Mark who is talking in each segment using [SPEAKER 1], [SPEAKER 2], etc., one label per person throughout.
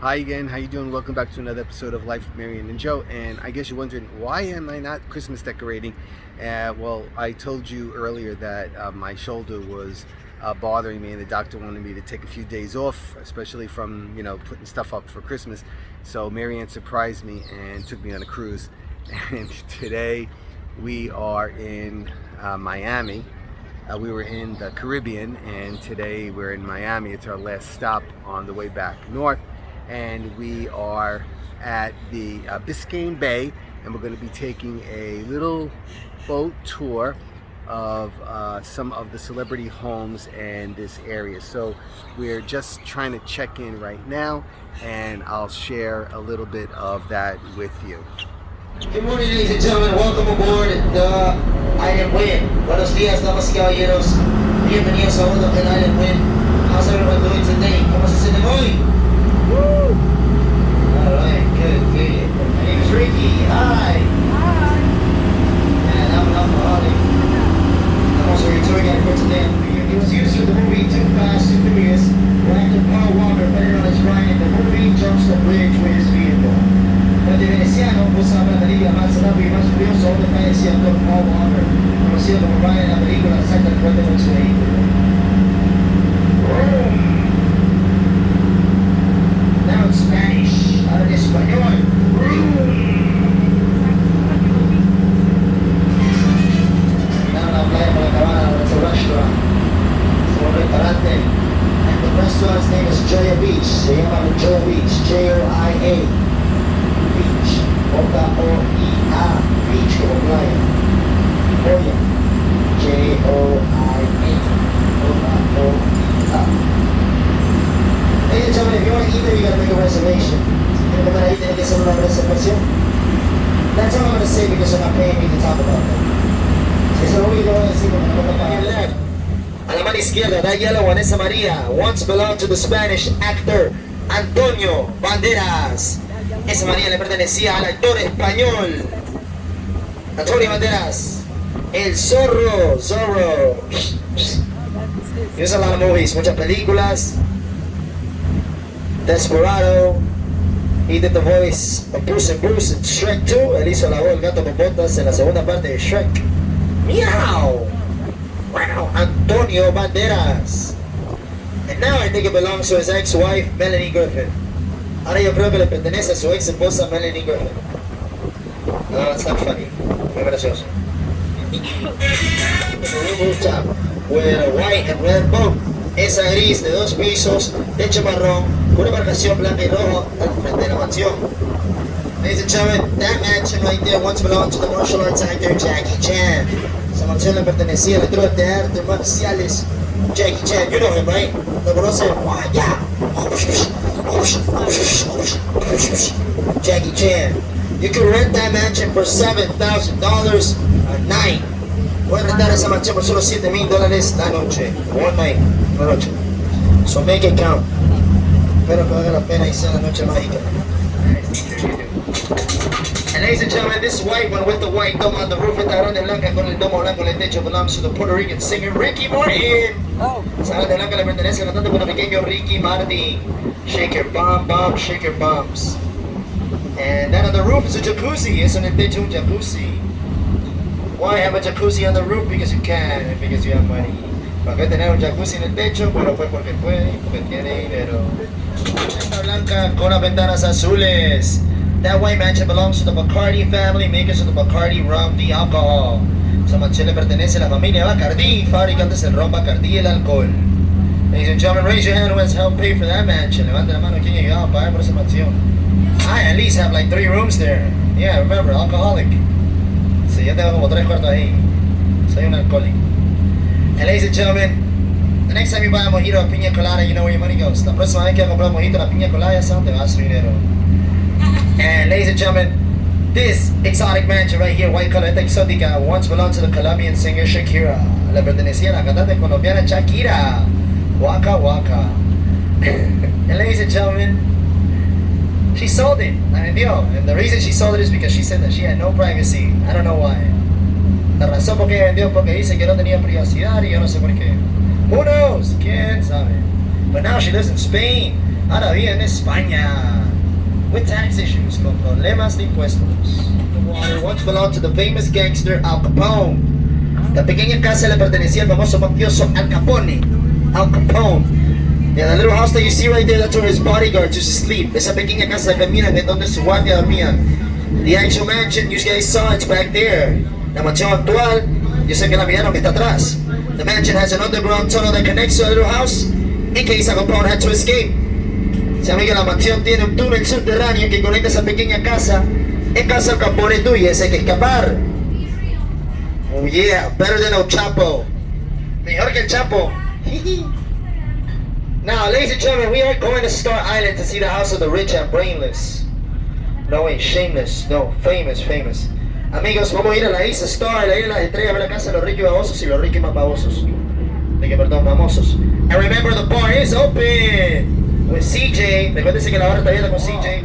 [SPEAKER 1] Hi again, how you doing? Welcome back to another episode of Life with Marion and Joe. And I guess you're wondering, why am I not Christmas decorating? Well, I told you earlier that my shoulder was bothering me, and the doctor wanted me to take a few days off, especially from putting stuff up for Christmas. So Marianne surprised me and took me on a cruise. And today we are in Miami. We were in the Caribbean, and today we're in Miami. It's our last stop on the way back north. And we are at the Biscayne Bay, and we're going to be taking a little boat tour of some of the celebrity homes in this area. So we're just trying to check in right now, and I'll share a little bit of that with you.
[SPEAKER 2] Good morning, ladies and gentlemen. Welcome aboard the Island Wind. Buenos días, damas y caballeros. Bienvenidos a bordo del Island Wind. How's everyone doing today? ¿Cómo se sienten hoy? Woo! Alright, good. My name is Ricky. Hi! Hi! And I'm an alcoholic. I'm also your tour guide for today. He was used for the movie Too Fast, Too Furious, where actor Paul Walker, better known as Ryan, in the movie jumps the bridge with his vehicle. El de Veneciano usaba la película más rápida y más furiosa, donde fallecía el actor Paul Walker, conocido como Ryan en la película, salta el puente con su vehículo. Now in Spanish, ahora en español. Now en la playa por la cabana, it's a restaurant. Es un restaurante. And the restaurant's name is Joya Beach. Se llama Joya Beach, J-O-I-A. Beach, J-O-I-A, Beach como playa. Joya, J-O-I-A, J-O-I-A. Ladies and gentlemen, if you want to eat there, you gotta make a reservation. Tiene que estar ahí, tiene que hacer una reservación. That's all I'm gonna say because they're not paying me to talk about that. Eso es lo único que voy a decir porque no me pagan. A la mano izquierda, that yellow one, esa María, once belonged to the Spanish actor Antonio Banderas. Esa María le pertenecía al actor español Antonio Banderas, el Zorro. He was in a lot of movies, muchas películas. Desperado. He did the voice of Bruce and Shrek 2. Él hizo la voz del gato con botas en la segunda parte de Shrek. Meow. Wow, Antonio Banderas. And now I think it belongs to his ex-wife, Melanie Griffin. Ahora yo creo que le pertenece a su ex esposa Melanie Griffin. No, it's not funny. Muy gracioso. The rooftop with a white and red boat. Esa gris de 2 pisos, techo marrón, con una marcación blanca y roja al frente de la mansión. Ladies and gentlemen, that mansion right there once belonged to the martial arts actor Jackie Chan. Esa mansión le pertenecía al actor de artes marciales Jackie Chan. You know him, right? ¿Lo conoce? Yeah. Jackie Chan. You can rent that mansion for $7,000 a night. Pueden rentar esa mansión por solo $7,000 la noche. One night, una noche. So make it count. Espero que valga la pena y sea la noche mágica. And ladies and gentlemen, this white one with the white dome on the roof, esta grande blanca con el domo blanco en el techo, belongs to the Puerto Rican singer Ricky Martin. Esa grande blanca le pertenece al cantante puertorriqueño Ricky Martin. Shake your bum, shake your bums. And that on the roof is a jacuzzi. Eso en el techo un jacuzzi. Why have a jacuzzi on the roof? Because you can, because you have money. ¿Para qué tener un jacuzzi en el techo? Bueno, pues porque puede, porque tiene dinero. Esta blanca con las ventanas azules. That white mansion belongs to the Bacardi family, makers of the Bacardi rum, the alcohol. Esa mansión le pertenece a la familia Bacardi, fabricantes del ron Bacardi y el alcohol. Ladies and gentlemen, raise your hand who has helped pay for that mansion. Levante la mano quien ha ayudado a pagar por esa mansión. I at least have like 3 rooms there. Yeah, remember, alcoholic. Sí, yo tengo como 3 cuartos ahí. Soy un alcohólico. And ladies and gentlemen, the next time you buy a mojito or piña colada, you know where your money goes. La próxima vez que comprar un mojito o la piña colada, ya sabes, te va a su dinero. And ladies and gentlemen, this exotic mansion right here, white color, esta exótica, once belonged to the Colombian singer Shakira. Le pertenecía a la cantante colombiana Shakira. Waka Waka. And ladies and gentlemen, she sold it. La vendió. And the reason she sold it is because she said that she had no privacy. I don't know why. La razón por qué ella vendió porque dice que no tenía privacidad y yo no sé por qué. Who knows? ¿Quién sabe? But now she lives in Spain. Ahora vive en España. With tax issues, con problemas de impuestos. The water once belonged to the famous gangster Al Capone. La pequeña casa le pertenecía al famoso mafioso Al Capone. Al Capone. Yeah, the little house that you see right there, that's where his bodyguards used to sleep. Esa pequeña casa que miran es donde su guardia dormía. The actual mansion, you guys saw, it's back there. La mansión actual, yo sé que la miraron que está atrás. The mansion has an underground tunnel that connects to the little house in case Al Capone had to escape. Se amiga, la mansión tiene un túnel subterráneo que conecta esa pequeña casa. En casa Al Capone tuya, ese hay que escapar. Oh yeah, better than El Chapo. Mejor que el Chapo. Now, ladies and gentlemen, we are going to Star Island to see the house of the rich and brainless. No, wait, shameless. No, famous. Amigos, vamos a ir a la isla Star, la isla de las estrellas, a ver la casa de los ricos y babosos y los ricos y más babosos. Perdón, famosos. And remember, the bar is open with CJ. Recuérdense que la barra está abierta con CJ.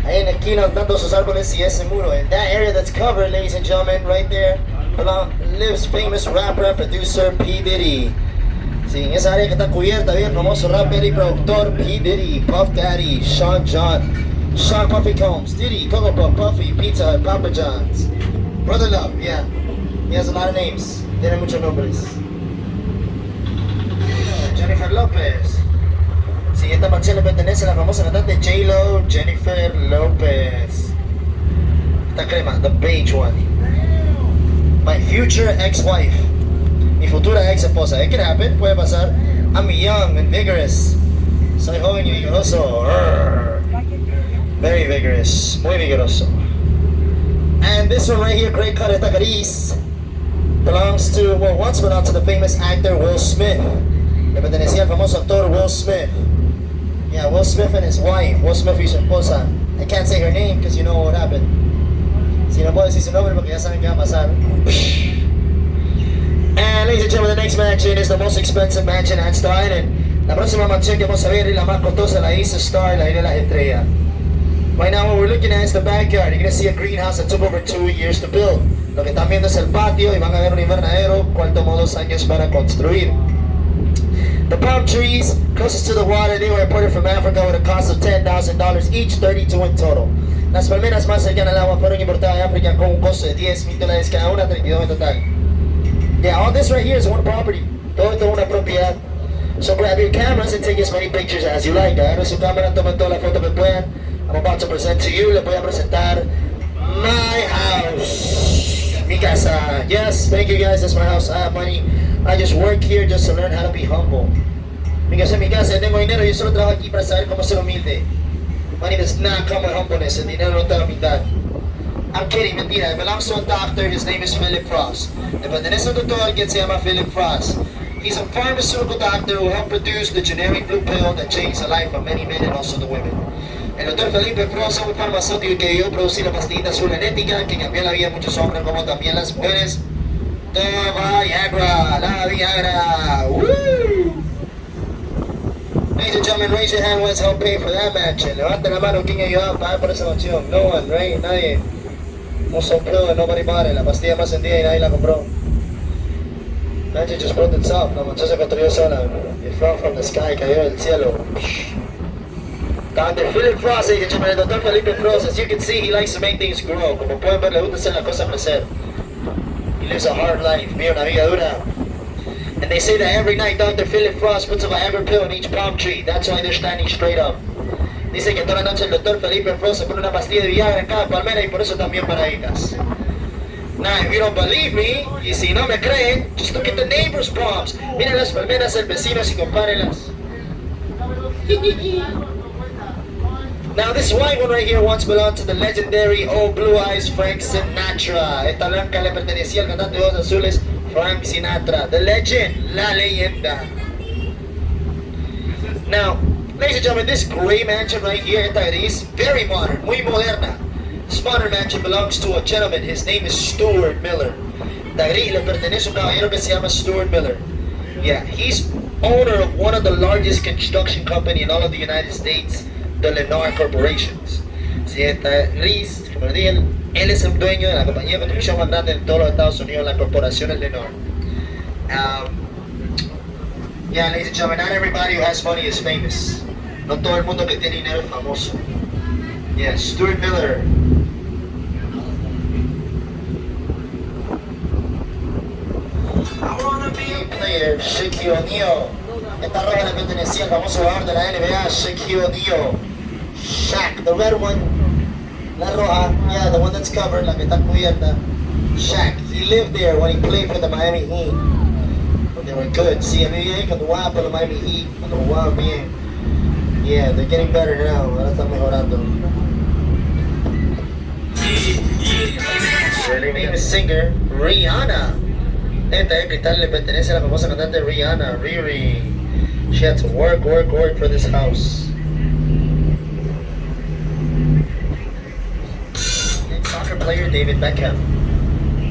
[SPEAKER 2] Ahí en la esquina, tanto sus árboles y ese muro. In that area that's covered, ladies and gentlemen, right there, lives famous rapper and producer P. Diddy. Sí, en esa área que está cubierta, bien famoso rapper y productor P. Diddy, Puff Daddy, Sean John, Sean Puffy Combs, Diddy, Coco Puff, Puffy, Pizza Hut, Papa John's, Brother Love, yeah. He has a lot of names. Tiene muchos nombres. Jennifer Lopez. Sí, esta mansión le pertenece a la famosa cantante J-Lo, Jennifer Lopez. Esta crema, the beige one. My future ex-wife. Mi futura ex esposa. It can happen, puede pasar. I'm young and vigorous. Soy joven y vigoroso. Very vigorous, muy vigoroso. And this one right here, great cut, esta cariz, belongs to, well, once belonged to the famous actor Will Smith. Le pertenecía al famoso actor Will Smith. Yeah, Will Smith and his wife. Will Smith y su esposa. I can't say her name because you know what happened. Si no puedo decir su nombre porque ya saben qué va a pasar. And ladies and gentlemen, the next mansion is the most expensive mansion at Star Island. La próxima mansión que vamos a ver es la más costosa, la isla Star, la isla de las estrellas. Right now what we're looking at is the backyard. You're going to see a greenhouse that took over 2 years to build. Lo que están viendo es el patio y van a ver un invernadero, cual tomó 2 años para construir. The palm trees closest to the water, they were imported from Africa with a cost of $10,000 each, 32 in total. Las palmeras más cercanas al agua fueron importadas de África con un costo de $10,000 cada una, 32 en total. Yeah, all this right here is one property. Todo esto es una propiedad. So grab your cameras and take as many pictures as you like. Agarren su cámara, tomen todas las fotos que puedan. I'm about to present to you, les voy a presentar my house. Mi casa. Yes, thank you guys, that's my house. I have money. I just work here just to learn how to be humble. Mi casa es mi casa, yo tengo dinero, yo solo trabajo aquí para saber cómo ser humilde. Money does not come with humbleness, el dinero no está a la mitad. I'm kidding, mentira. It belongs to a doctor, his name is Philip Frost. Le pertenece a un doctor que se llama Philip Frost. He's a pharmaceutical doctor who helped produce the generic blue pill that changed the life of many men and also the women. El doctor Felipe Frost es un farmacéutico que ayudó a producir la pastillita azul genética que cambió la vida de muchos hombres como también las mujeres. The Viagra, la Viagra. Woo! Ladies and gentlemen, raise your hand. Let's help pay for that mansion. Levanta la mano, ¿quién ayudó a pagar por esa mansión? No one, right? Nadie. No sopló, nobody bought it. La pastilla más vendida y nadie la compró. Mansion just built itself. La mansión se construyó sola. It fell from the sky, cayó del cielo. Dr. Philip Frost, ladies and gentlemen, el doctor Felipe Frost, as you can see, he likes to make things grow. Como pueden ver, le gusta hacer las cosas crecer. He lives a hard life, vive una vida dura. And they say that every night Dr. Philip Frost puts a Viagra pill in each palm tree. That's why they're standing straight up. Dice que toda la noche el doctor Felipe Frost se pone una pastilla de Viagra en cada palmera y por eso también paraditas. Now, if you don't believe me, y si no me creen, just look at the neighbor's palms. Miren las palmeras del vecino y compárenlas. Now, this white one right here once belonged to the legendary Old Blue Eyes Frank Sinatra. Esta blanca le pertenecía al cantante de ojos azules Frank Sinatra. The legend, la leyenda. Now, ladies and gentlemen, this gray mansion right here, esta gris, very modern, muy moderna. This modern mansion belongs to a gentleman. His name is Stuart Miller. Esta gris le pertenece a un caballero que se llama Stuart Miller. Yeah, he's owner of one of the largest construction company in all of the United States, the Lennar Corporations. Si esta gris, como le dije, él es el dueño de la compañía de construcción más grande en todos los Estados Unidos, la corporación Lennar. Yeah, ladies and gentlemen, not everybody who has money is famous. No todo el mundo que tiene dinero es famoso. Yeah, Stuart Miller. I wanna be a player, Shaquille O'Neal. Esta roja le pertenecía al famoso jugador de la NBA, Shaquille O'Neal. Shaq, the red one. La roja, yeah, the one that's covered, la que está cubierta. Shaq, he lived there when he played for the Miami Heat. But they were good. Sí, a mí bien cuando jugaba por los Miami Heat, cuando jugaban bien. Yeah, they're getting better now. Ahora están mejorando. The famous singer, Rihanna. Esta de cristal le pertenece a la famosa cantante Rihanna, Riri. She had to work for this house. Ex-soccer player David Beckham.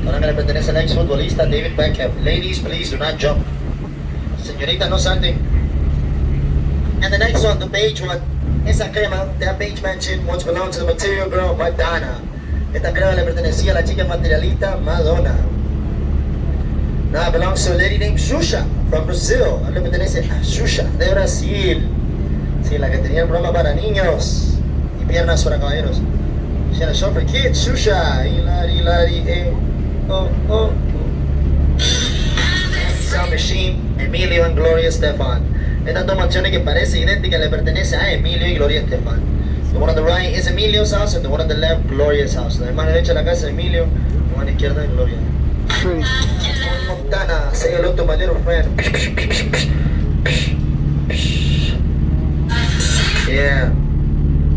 [SPEAKER 2] Ahora que le pertenece al ex-futbolista David Beckham. Ladies, please do not jump. Señoritas, no salten. And the next one, the beige one. Esa crema, that beige mansion once belonged to the material girl Madonna. Esta crema le pertenecía a la chica materialista Madonna. Now it belongs to a lady named Xuxa from Brazil. Le pertenece a Xuxa de Brasil. Sí, la que tenía el programa para niños y piernas para caballeros. She had a show for kids, Xuxa. Hilari, hilari, oh, oh. Sound Machine, Emilio and Gloria Estefan. Estas dos mansiones que parece idéntica le pertenece a Emilio y Gloria Estefan. The one on the right is Emilio's house and the one on the left, Gloria's house. La mano derecha de la casa de Emilio, la mano izquierda de Gloria. Montana, say hello to my little friend. Yeah.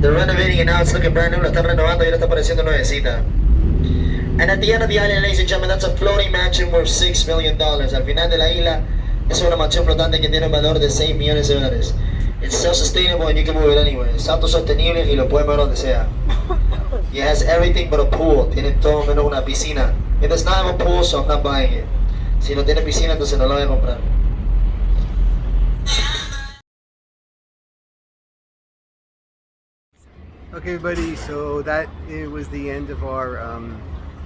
[SPEAKER 2] They're renovating it now, it's looking brand new, la están renovando y ahora está pareciendo nuevecita. And at the end of the island, ladies and gentlemen, that's a floating mansion worth $6 million. Al final de la isla, es una mansión flotante que tiene un valor de $6 millones. It's self-sustainable and you can move it anywhere. Es autosostenible y lo puedes mover donde sea. It has everything but a pool. Tiene todo menos una piscina. It does not have a pool, so I'm not buying it. Si no tiene piscina, entonces no lo voy a comprar.
[SPEAKER 1] Okay, everybody, so that it was the end of our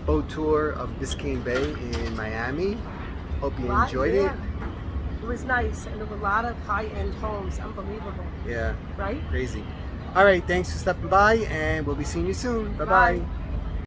[SPEAKER 1] boat tour of Biscayne Bay in Miami. Hope you enjoyed it.
[SPEAKER 3] It was nice, and there were a lot of high-end homes. Unbelievable.
[SPEAKER 1] Yeah.
[SPEAKER 3] Right?
[SPEAKER 1] Crazy. All right, thanks for stopping by, and we'll be seeing you soon. Bye-bye.
[SPEAKER 3] Bye.